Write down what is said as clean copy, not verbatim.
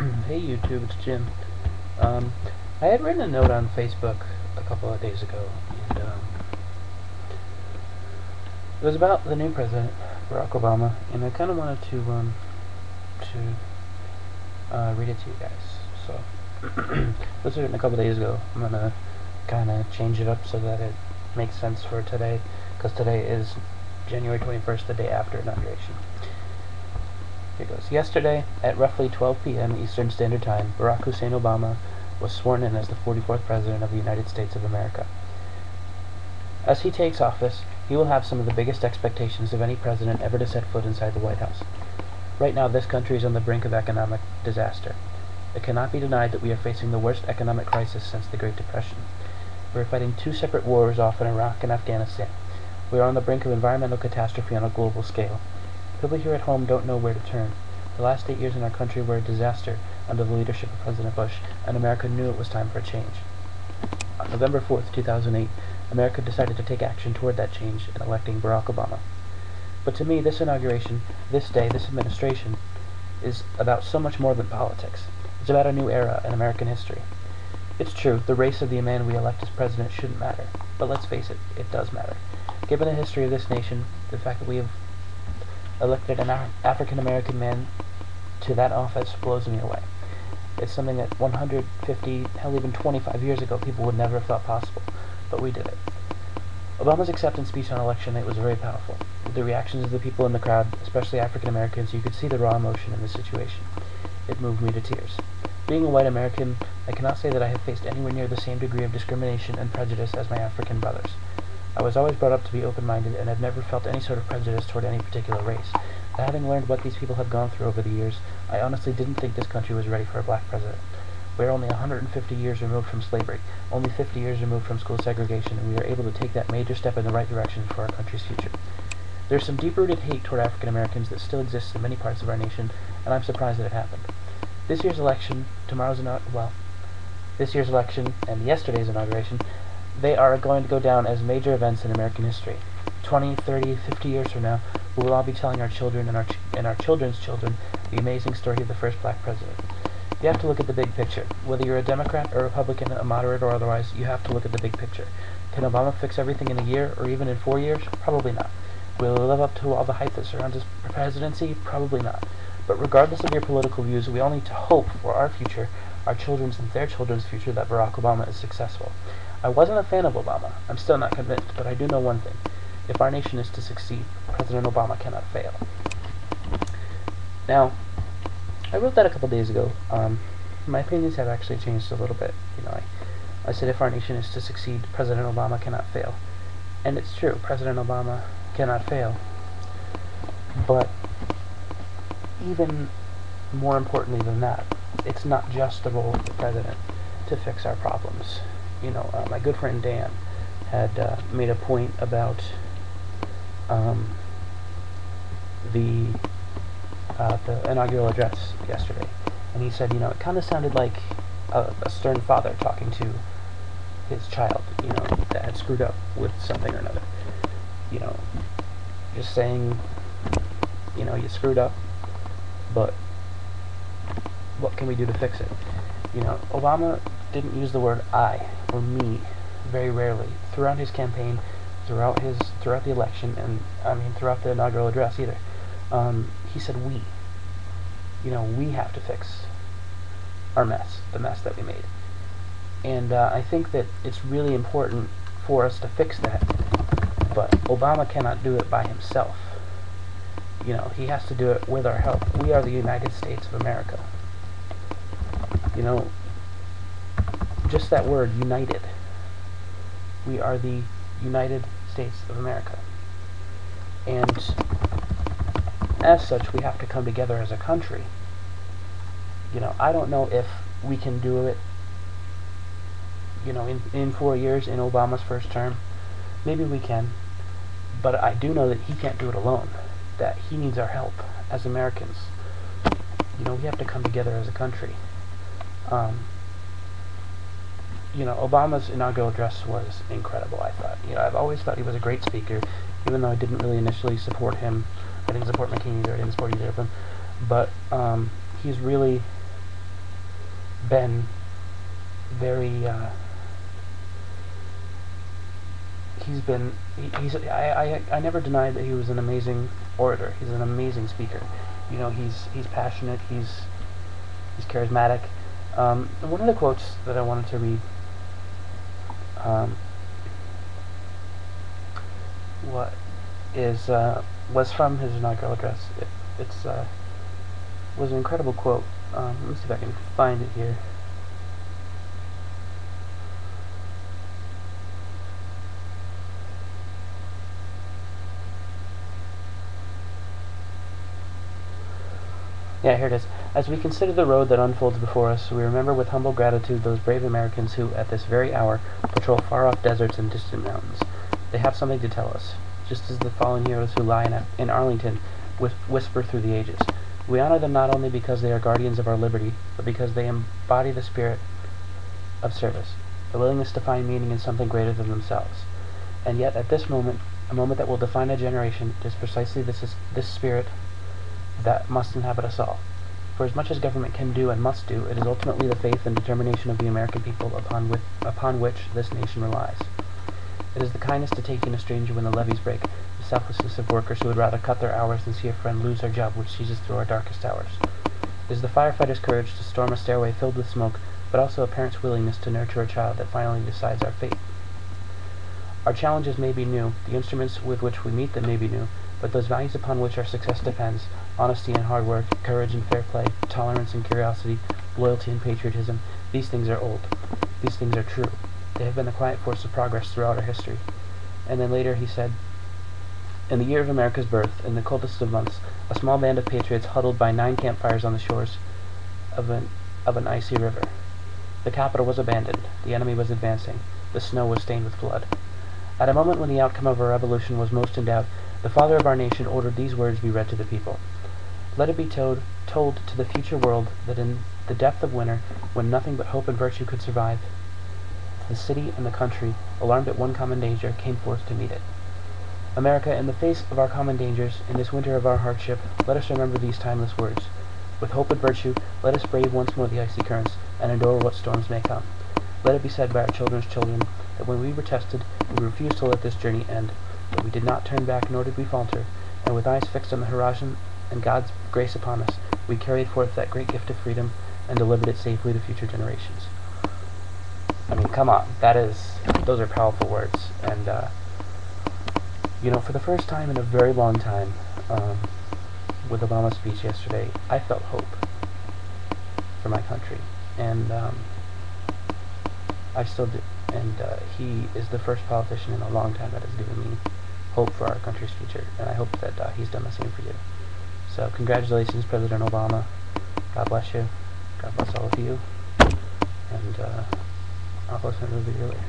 Hey YouTube, it's Jim. I had written a note on Facebook a couple of days ago, and it was about the new president, Barack Obama, and I kind of wanted to read it to you guys. So, this was written a couple of days ago. I'm gonna kind of change it up so that it makes sense for today, because today is January 21st, the day after inauguration. Here goes. Yesterday, at roughly 12 p.m. Eastern Standard Time, Barack Hussein Obama was sworn in as the 44th President of the United States of America. As he takes office, he will have some of the biggest expectations of any president ever to set foot inside the White House. Right now, this country is on the brink of economic disaster. It cannot be denied that we are facing the worst economic crisis since the Great Depression. We are fighting two separate wars off in Iraq and Afghanistan. We are on the brink of environmental catastrophe on a global scale. People here at home don't know where to turn. The last 8 years in our country were a disaster under the leadership of President Bush, and America knew it was time for a change. On November 4th, 2008, America decided to take action toward that change in electing Barack Obama. But to me, this inauguration, this day, this administration, is about so much more than politics. It's about a new era in American history. It's true, the race of the man we elect as president shouldn't matter, but let's face it, it does matter. Given the history of this nation, the fact that we have elected an African-American man to that office blows me away. It's something that 150, hell even 25 years ago people would never have thought possible, but we did it. Obama's acceptance speech on election night was very powerful. With the reactions of the people in the crowd, especially African-Americans, you could see the raw emotion in this situation. It moved me to tears. Being a white American, I cannot say that I have faced anywhere near the same degree of discrimination and prejudice as my African brothers. I was always brought up to be open-minded and have never felt any sort of prejudice toward any particular race. But having learned what these people have gone through over the years, I honestly didn't think this country was ready for a black president. We are only 150 years removed from slavery, only 50 years removed from school segregation, and we are able to take that major step in the right direction for our country's future. There is some deep-rooted hate toward African Americans that still exists in many parts of our nation, and I'm surprised that it happened. This year's election, this year's election and yesterday's inauguration, they are going to go down as major events in American history. 20, 30, 50 years from now, we will all be telling our children and our children's children the amazing story of the first black president. You have to look at the big picture. Whether you're a Democrat, a Republican, a moderate, or otherwise, you have to look at the big picture. Can Obama fix everything in a year, or even in 4 years? Probably not. Will he live up to all the hype that surrounds his presidency? Probably not. But regardless of your political views, we all need to hope for our future, our children's and their children's future, that Barack Obama is successful. I wasn't a fan of Obama. I'm still not convinced, but I do know one thing. If our nation is to succeed, President Obama cannot fail. Now, I wrote that a couple days ago. My opinions have actually changed a little bit. I said if our nation is to succeed, President Obama cannot fail. And it's true, President Obama cannot fail. But even more importantly than that, it's not just the role of the president to fix our problems. My good friend Dan had made a point about the inaugural address yesterday, and he said, it kind of sounded like a stern father talking to his child, that had screwed up with something or another. Just saying, you screwed up, but what can we do to fix it? Obama didn't use the word I or me very rarely throughout his campaign, throughout the election, and throughout the inaugural address either. He said we. We have to fix our mess, the mess that we made. And I think that it's really important for us to fix that. But Obama cannot do it by himself. He has to do it with our help. We are the United States of America. Just that word, united. We are the United States of America. And as such, we have to come together as a country. I don't know if we can do it, in 4 years, in Obama's first term. Maybe we can. But I do know that he can't do it alone. That he needs our help as Americans. We have to come together as a country. Obama's inaugural address was incredible, I thought. I've always thought he was a great speaker, even though I didn't really initially support him. I didn't support McCain either, I didn't support either of them. But he's really been very, I never denied that he was an amazing orator. He's an amazing speaker. You know, he's passionate, he's charismatic. One of the quotes that I wanted to read, what is was from his inaugural address. It's was an incredible quote. Let me see if I can find it here. Yeah, here it is. As we consider the road that unfolds before us, we remember with humble gratitude those brave Americans who, at this very hour, patrol far-off deserts and distant mountains. They have something to tell us, just as the fallen heroes who lie in Arlington whisper through the ages. We honor them not only because they are guardians of our liberty, but because they embody the spirit of service, the willingness to find meaning in something greater than themselves. And yet, at this moment, a moment that will define a generation, it is precisely this spirit that must inhabit us all. For as much as government can do and must do, it is ultimately the faith and determination of the American people upon which this nation relies. It is the kindness to take in a stranger when the levees break, the selflessness of workers who would rather cut their hours than see a friend lose their job which sees us through our darkest hours. It is the firefighter's courage to storm a stairway filled with smoke, but also a parent's willingness to nurture a child that finally decides our fate. Our challenges may be new, the instruments with which we meet them may be new, but those values upon which our success depends, honesty and hard work, courage and fair play, tolerance and curiosity, loyalty and patriotism, these things are old. These things are true. They have been the quiet force of progress throughout our history. And then later he said, in the year of America's birth, in the coldest of months, a small band of patriots huddled by 9 campfires on the shores of an icy river. The capital was abandoned. The enemy was advancing. The snow was stained with blood. At a moment when the outcome of our revolution was most in doubt, the father of our nation ordered these words be read to the people. Let it be told to the future world that in the depth of winter, when nothing but hope and virtue could survive, the city and the country, alarmed at one common danger, came forth to meet it. America, in the face of our common dangers, in this winter of our hardship, let us remember these timeless words. With hope and virtue, let us brave once more the icy currents, and endure what storms may come. Let it be said by our children's children, that when we were tested, we refused to let this journey end, but we did not turn back nor did we falter, and with eyes fixed on the horizon and God's grace upon us, we carried forth that great gift of freedom and delivered it safely to future generations. I mean, come on, those are powerful words, and you know, for the first time in a very long time, with Obama's speech yesterday, I felt hope for my country, and I still do. And he is the first politician in a long time that has given me hope for our country's future, and I hope that he's done the same for you. So congratulations, President Obama. God bless you. God bless all of you. And I'll post another video later.